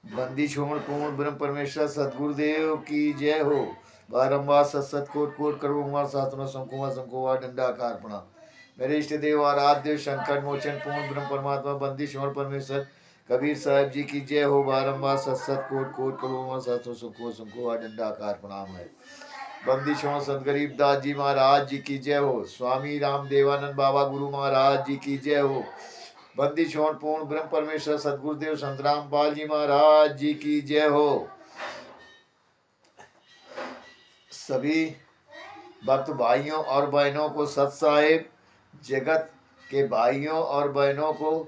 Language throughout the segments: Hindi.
बंदी छोड़ पूर्ण ब्रह्म परमेश्वर सदगुरुदेव की जय हो। बारंबार सत कोट कोट करोड़ शास्त्रों शंकुआ दंडाकार प्रणाम। मेरे इष्ट देव आराध्य संकट मोचन पूर्ण ब्रह्म परमात्मा बंदी छोड़ परमेश्वर कबीर साहब जी की जय हो। बारंबार सत कोट कोट करोड़ शास्त्रों शंकुआ दंडाकार प्रणाम है। बंदी छोड़ संत गरीब दास जी महाराज जी की जय हो। स्वामी राम देवानंद बाबा गुरु महाराज जी की जय हो। बंदी छोड़ पूर्ण ब्रह्म परमेश्वर सदगुरुदेव संत रामपाल जी महाराज जी की जय हो। सभी भक्त भाइयों और बहनों को सत साहिब, जगत के भाइयों और बहनों को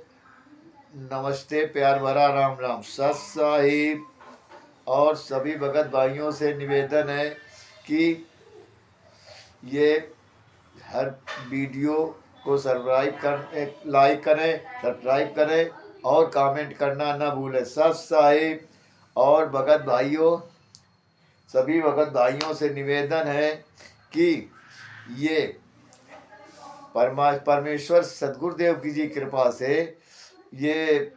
नमस्ते, प्यार भरा राम राम। सत साहिब और सभी भगत भाइयों से निवेदन है कि ये हर वीडियो को लाइक करें, सब्सक्राइब करें और कमेंट करना न भूलें। सत साहिब और भगत भाइयों, सभी भगत भाइयों से निवेदन है कि ये परमेश्वर सदगुरुदेव की जी कृपा से ये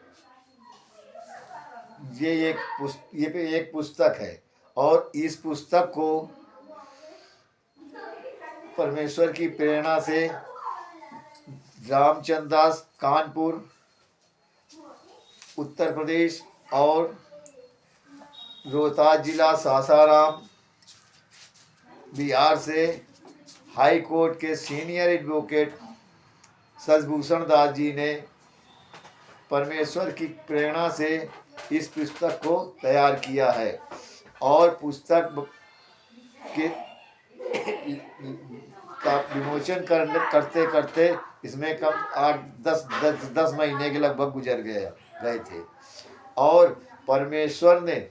एक पुस्तक है और इस पुस्तक को परमेश्वर की प्रेरणा से रामचंद्र दास कानपुर उत्तर प्रदेश और रोहतास जिला सासाराम बिहार से हाई कोर्ट के सीनियर एडवोकेट सजभूषण दास जी ने परमेश्वर की प्रेरणा से इस पुस्तक को तैयार किया है और पुस्तक के का विमोचन करते करते इसमें कम 8-10 महीने के लगभग गुजर गए थे और परमेश्वर ने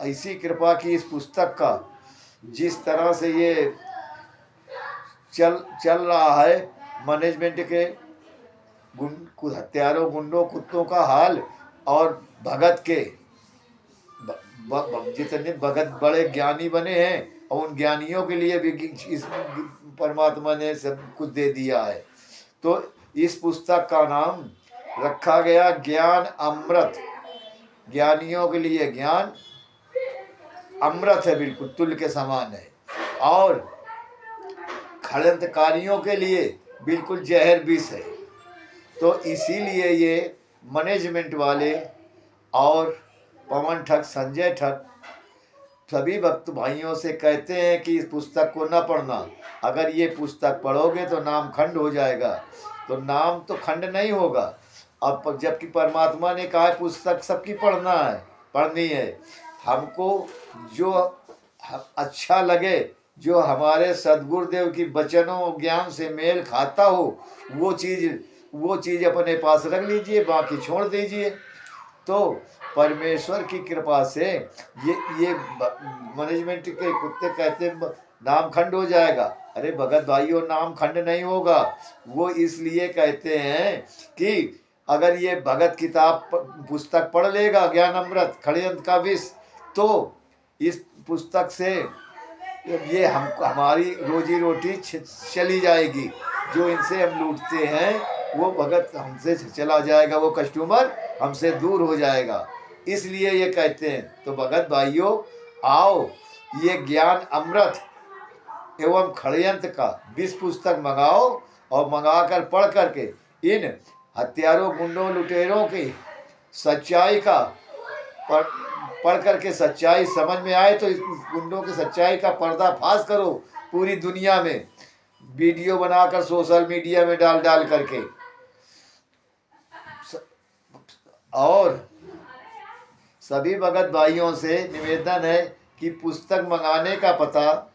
ऐसी कृपा की इस पुस्तक का जिस तरह से ये चल रहा है, मैनेजमेंट के हत्यारों गुंडों कुत्तों का हाल और भगत के जितने भगत बड़े ज्ञानी बने हैं और उन ज्ञानियों के लिए भी इस परमात्मा ने सब कुछ दे दिया है। तो इस पुस्तक का नाम रखा गया ज्ञान अमृत। ज्ञानियों के लिए ज्ञान अमृत है, बिल्कुल तुल्य के समान है और षड्यंत्रकारियों के लिए बिल्कुल जहर विष है। तो इसीलिए ये मैनेजमेंट वाले और पवन ठग, संजय ठग सभी भक्त भाइयों से कहते हैं कि इस पुस्तक को न पढ़ना। अगर ये पुस्तक पढ़ोगे तो नाम खंड हो जाएगा। तो नाम तो खंड नहीं होगा। अब जबकि परमात्मा ने कहा है पुस्तक सबकी पढ़नी है। हमको जो अच्छा लगे, जो हमारे सदगुरुदेव की वचनों ज्ञान से मेल खाता हो, वो चीज़ अपने पास रख लीजिए, बाकी छोड़ दीजिए। तो परमेश्वर की कृपा से ये मैनेजमेंट के कुत्ते कहते नाम खंड हो जाएगा। अरे भगत भाइयों, नाम खंड नहीं होगा। वो इसलिए कहते हैं कि अगर ये भगत किताब पुस्तक पढ़ लेगा ज्ञान अमृत षड्यंत्र का विष, तो इस पुस्तक से ये हमारी रोजी रोटी चली जाएगी। जो इनसे हम लूटते हैं वो भगत हमसे चला जाएगा, वो कस्टमर हमसे दूर हो जाएगा। इसलिए ये कहते हैं। तो भगत भाइयों, आओ ये ज्ञान अमृत एवं षड्यंत्र का विष पुस्तक मंगाओ और मंगाकर पढ़ करके इन हत्यारों गुंडों लुटेरों की सच्चाई का पढ़ करके सच्चाई समझ में आए तो इस गुंडों की सच्चाई का पर्दाफाश करो पूरी दुनिया में, वीडियो बनाकर सोशल मीडिया में डाल करके। और सभी भगत भाइयों से निवेदन है कि पुस्तक मंगाने का पता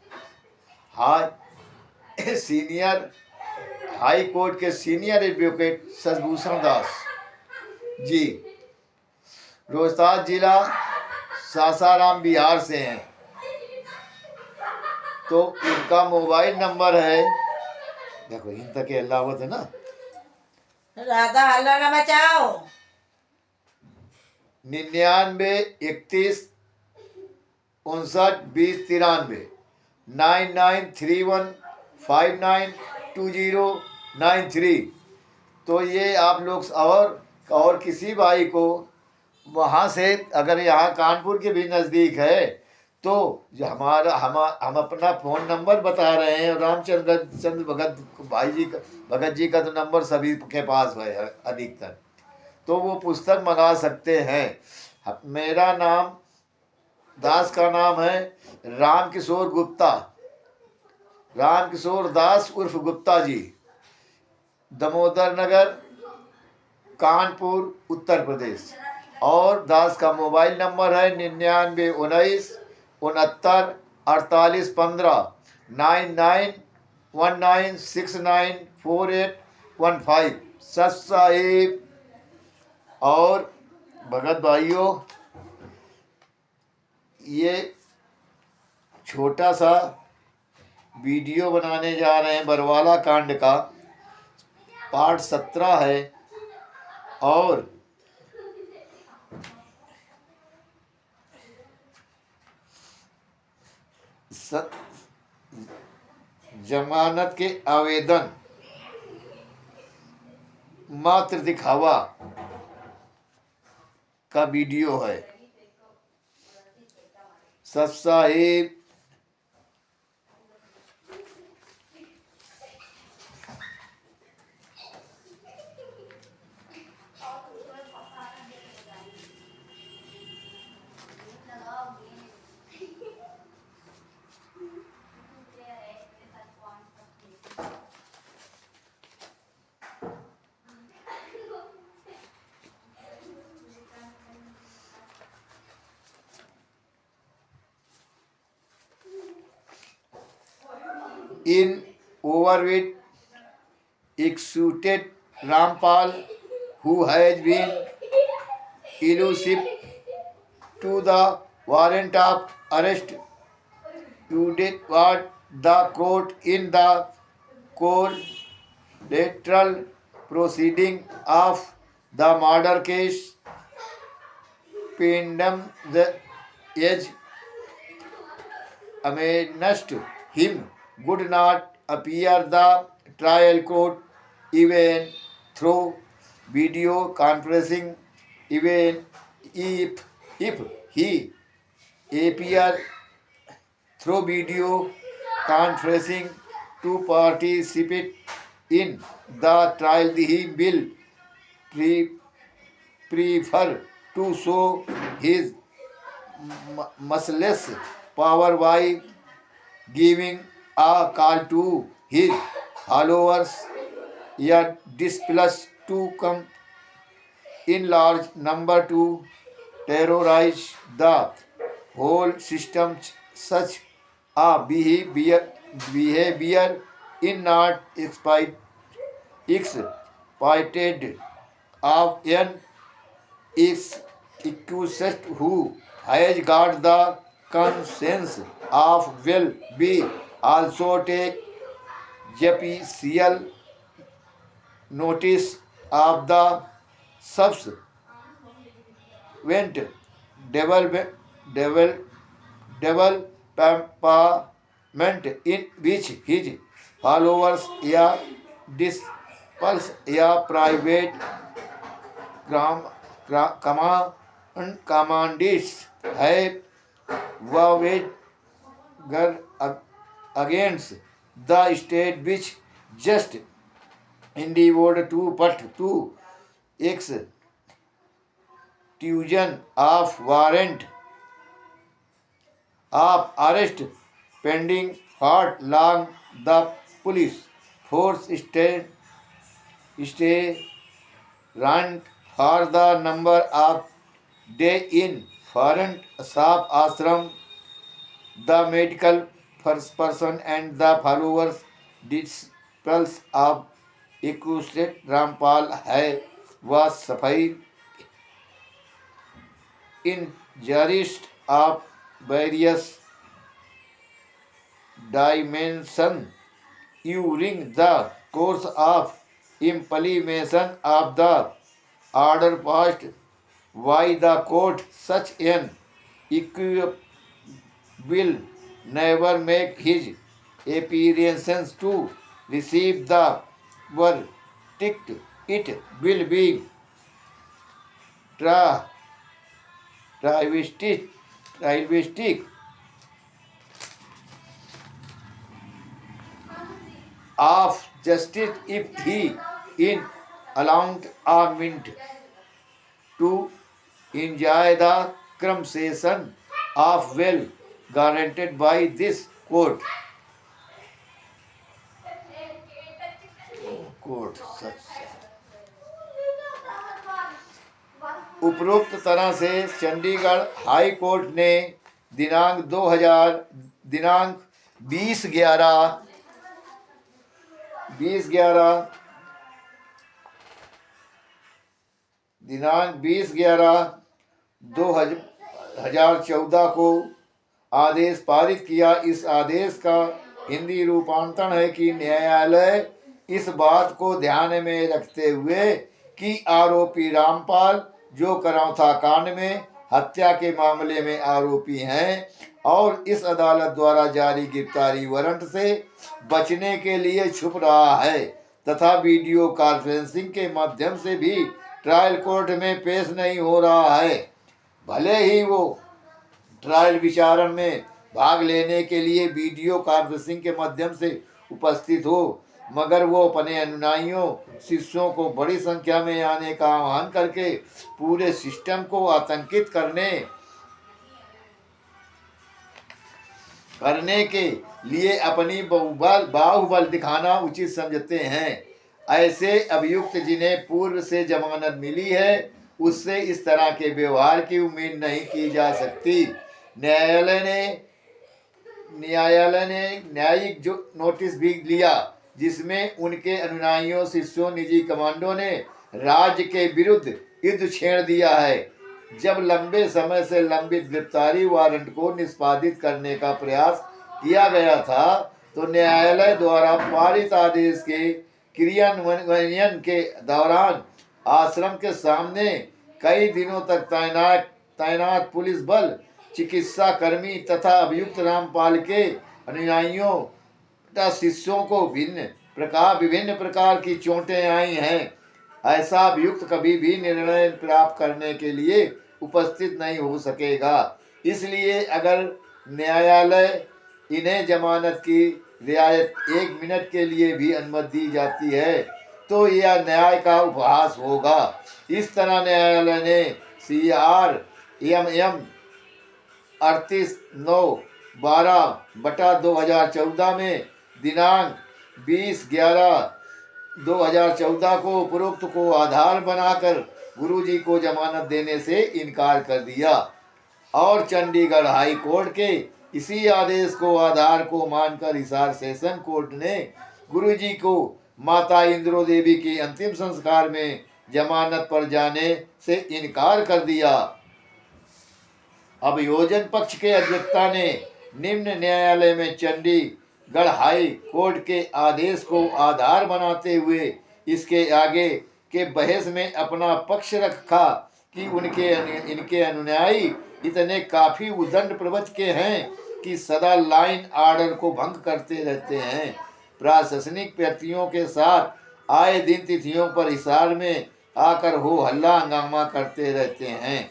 हाई कोर्ट के सीनियर एडवोकेट सजभूषण दास जी, रोहतास जिला सासाराम बिहार से हैं। तो इनका मोबाइल नंबर है, देखो इन तक अल्लाहवत है ना, राधा हल्ला न मचाओ, 99 61 59 20 93 9931592093। तो ये आप लोग और किसी भाई को वहाँ से अगर यहाँ कानपुर के भी नज़दीक है तो जो हमारा हम अपना फ़ोन नंबर बता रहे हैं, चंद्र भगत भाई जी का, भगत जी का तो नंबर सभी के पास है अधिकतर, तो वो पुस्तक मंगा सकते हैं। मेरा नाम दास का नाम है राम किशोर गुप्ता, राम किशोर दास उर्फ गुप्ता जी, दमोदर नगर, कानपुर, उत्तर प्रदेश। और दास का मोबाइल नंबर है 99 19 69 48 15, 99 19 69 48 15। सत साहिब। और भगत भाइयों, ये छोटा सा वीडियो बनाने जा रहे हैं बरवाला कांड का, पार्ट 17 है। और जमानत के आवेदन मात्र दिखावा का वीडियो है। सत Sahib. In overweight, executed Rampal, who has been elusive to the warrant of arrest, did what the court in the collateral proceeding of the murder case pending the edge amazed him would not appear the trial court even through video conferencing, even if he appear through video conferencing to participate in the trial. He will prefer to show his merciless power by giving a call to his followers, yet displaced to come in large number to terrorize the whole system. Such a behavior in not exploited of an accused who has got the conscience of will be also take judicial notice of the subsequent development in which his followers या disciples या private commandists have waged against the state, which just endeavored to put to execution of warrant of arrest pending for long. The police force stay run for the number of day in foreign Asaf ashram. The medical person and the followers disciples of accused Rampal है वह सफाई injuries of various dimensions during the course of implementation of the order passed by the court. Such an equivalent will never make his appearances to receive the verdict. It will be ट्राइविस्टिक of justice if he in allowed a mint to enjoy the compensation of well guaranteed by this court. उपरोक्त तरह से चंडीगढ़ हाई कोर्ट ने दिनांक 20/11/2014 को आदेश पारित किया। इस आदेश का हिंदी रूपांतरण है कि न्यायालय इस बात को ध्यान में रखते हुए कि आरोपी रामपाल जो करौथा कांड में हत्या के मामले में आरोपी हैं और इस अदालत द्वारा जारी गिरफ्तारी वारंट से बचने के लिए छुप रहा है तथा वीडियो कॉन्फ्रेंसिंग के माध्यम से भी ट्रायल कोर्ट में पेश नहीं हो रहा है। भले ही वो ट्रायल विचारण में भाग लेने के लिए वीडियो कॉन्फ्रेंसिंग के माध्यम से उपस्थित हो, मगर वो अपने अनुयायियों शिष्यों को बड़ी संख्या में आने का आह्वान करके पूरे सिस्टम को आतंकित करने के लिए अपनी बाहुबल दिखाना उचित समझते हैं। ऐसे अभियुक्त जिन्हें पूर्व से जमानत मिली है उससे इस तरह के व्यवहार की उम्मीद नहीं की जा सकती। न्यायालय ने न्यायिक जो नोटिस भी लिया जिसमें उनके अनुयायियों शिष्यों निजी कमांडो ने राज्य के विरुद्ध युद्ध छेड़ दिया है। जब लंबे समय से लंबित गिरफ्तारी वारंट को निष्पादित करने का प्रयास किया गया था तो न्यायालय द्वारा पारित आदेश के क्रियान्वयन के दौरान आश्रम के सामने कई दिनों तक तैनात पुलिस बल, चिकित्सा कर्मी तथा अभियुक्त रामपाल के अनुयायियों तथा शिष्यों को विभिन्न प्रकार की चोटें आई हैं। ऐसा अभियुक्त कभी भी निर्णय प्राप्त करने के लिए उपस्थित नहीं हो सकेगा। इसलिए अगर न्यायालय इन्हें जमानत की रियायत 1 मिनट के लिए भी अनुमति दी जाती है तो यह न्याय का उपहास होगा। इस तरह न्यायालय ने CRMM 38/9/12/2014 में दिनांक 20/11/2014 को उपरोक्त को आधार बनाकर गुरुजी को जमानत देने से इनकार कर दिया और चंडीगढ़ हाई कोर्ट के इसी आदेश को आधार को मानकर हिसार सेशन कोर्ट ने गुरुजी को माता इंद्रो देवी के अंतिम संस्कार में जमानत पर जाने से इनकार कर दिया। अभियोजन पक्ष के अधिवक्ता ने निम्न न्यायालय में चंडीगढ़ हाई कोर्ट के आदेश को आधार बनाते हुए इसके आगे के बहस में अपना पक्ष रखा कि इनके अनुयायी इतने काफी उद्दंड प्रवृत्ति के हैं कि सदा लाइन आर्डर को भंग करते रहते हैं। प्रशासनिक व्यक्तियों के साथ आए दिन तिथियों पर हिसार में आकर हो हल्ला हंगामा करते रहते हैं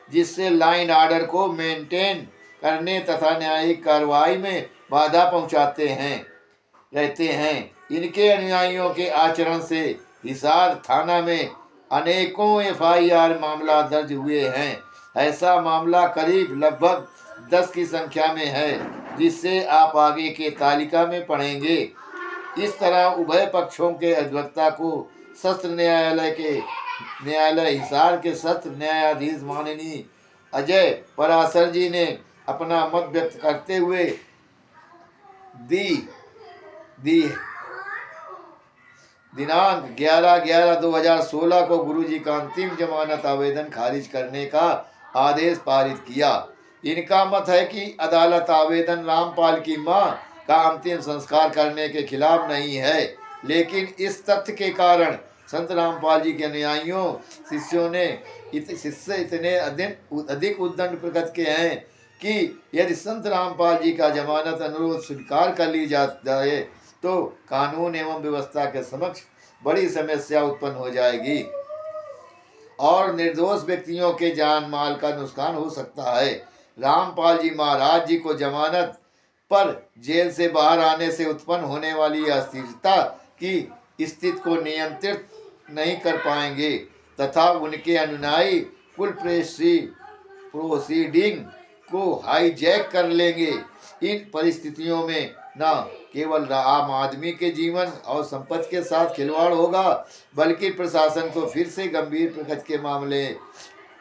जिससे लाइन आर्डर को मेंटेन करने तथा न्यायिक कार्रवाई में बाधा पहुंचाते रहते हैं। इनके अनुयायियों के आचरण से हिसार थाना में अनेकों FIR मामला दर्ज हुए हैं। ऐसा मामला करीब लगभग 10 की संख्या में है जिससे आप आगे के तालिका में पढ़ेंगे। इस तरह उभय पक्षों के अधिवक्ता को सत्र न्यायालय हिसार के सत्र न्यायाधीश माननीय अजय पराशर जी ने अपना मत व्यक्त करते हुए दिनांक 11/11/2016 को गुरुजी का अंतिम जमानत आवेदन खारिज करने का आदेश पारित किया। इनका मत है कि अदालत आवेदन रामपाल की मां का अंतिम संस्कार करने के खिलाफ नहीं है, लेकिन इस तथ्य के कारण संत रामपाल जी के अनुयायियों शिष्यों ने इतने अधिक उद्दंड प्रकट के हैं कि यदि संत रामपाल जी का जमानत अनुरोध स्वीकार कर ली जाए तो कानून एवं व्यवस्था के समक्ष बड़ी समस्या उत्पन्न हो जाएगी और निर्दोष व्यक्तियों के जान माल का नुकसान हो सकता है। रामपाल जी महाराज जी को जमानत पर जेल से बाहर आने से उत्पन्न होने वाली अस्थिरता की स्थिति को नियंत्रित नहीं कर पाएंगे तथा उनके अनुयायी कुल प्रोसीडिंग को हाईजैक कर लेंगे। इन परिस्थितियों में न केवल आम आदमी के जीवन और संपत्ति के साथ खिलवाड़ होगा, बल्कि प्रशासन को फिर से गंभीर प्रकृति के मामले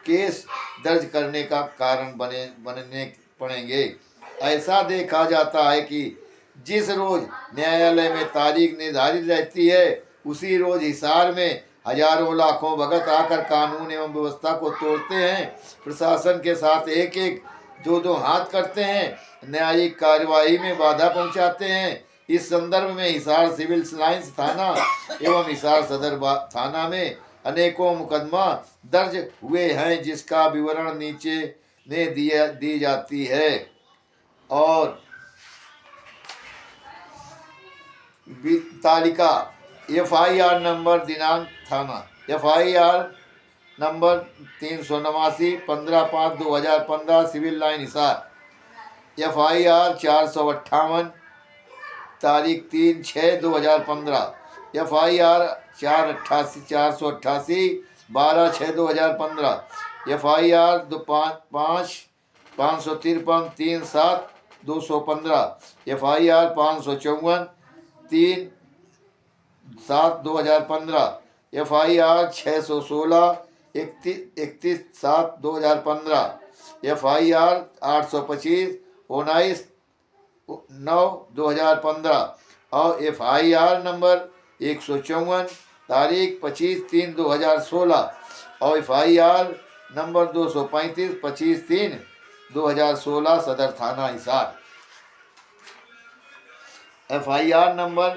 केस दर्ज करने का कारण बनने पड़ेंगे। ऐसा देखा जाता है कि जिस रोज न्यायालय में तारीख निर्धारित रहती है, उसी रोज हिसार में हजारों लाखों भगत आकर कानून एवं व्यवस्था को तोड़ते हैं, प्रशासन के साथ एक एक दो हाथ करते हैं, न्यायिक कार्यवाही में बाधा पहुंचाते हैं। इस संदर्भ में हिसार सिविल लाइंस थाना एवं हिसार सदर थाना में अनेकों मुकदमा दर्ज हुए हैं, जिसका विवरण नीचे में दी जाती है। और तालिका FIR नंबर दिनांक थाना FIR number 389 15/5/2015 civil line Hisar. FIR 458 तारीख 3/6/2015। FIR 488 12/6/2015। FIR 553 3/7/215। FIR 554 3/7/2015। FIR 616 31/7/2015। FIR 825 19/9/2015 और FIR नंबर 154 तारीख 25/3/2016 और FIR नंबर 235 25/3/2016 सदर थाना हिसार। FIR नंबर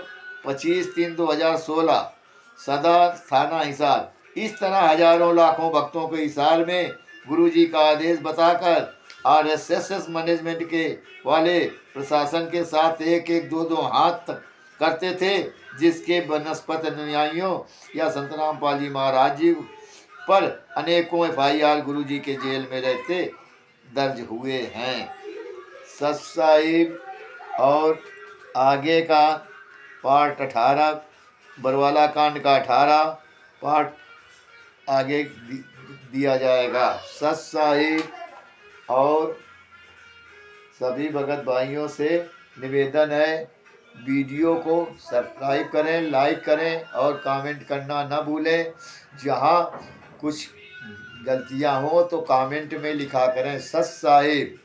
25/3/2016 सदर थाना हिसार। इस तरह हजारों लाखों भक्तों को हिसार में गुरुजी का आदेश बताकर RSS मैनेजमेंट के वाले प्रशासन के साथ एक एक दो हाथ तक करते थे, जिसके बनस्पत अनुयायियों या संत रामपाल जी महाराज जी पर अनेकों FIR गुरुजी के जेल में रहते दर्ज हुए हैं। सच साहिब और आगे का पार्ट 18 बरवाला कांड का 18 पार्ट आगे दिया जाएगा। सच साहिब और सभी भगत भाइयों से निवेदन है, वीडियो को सब्सक्राइब करें, लाइक करें और कमेंट करना न भूलें। जहाँ कुछ गलतियाँ हो तो कमेंट में लिखा करें। सच साहिब।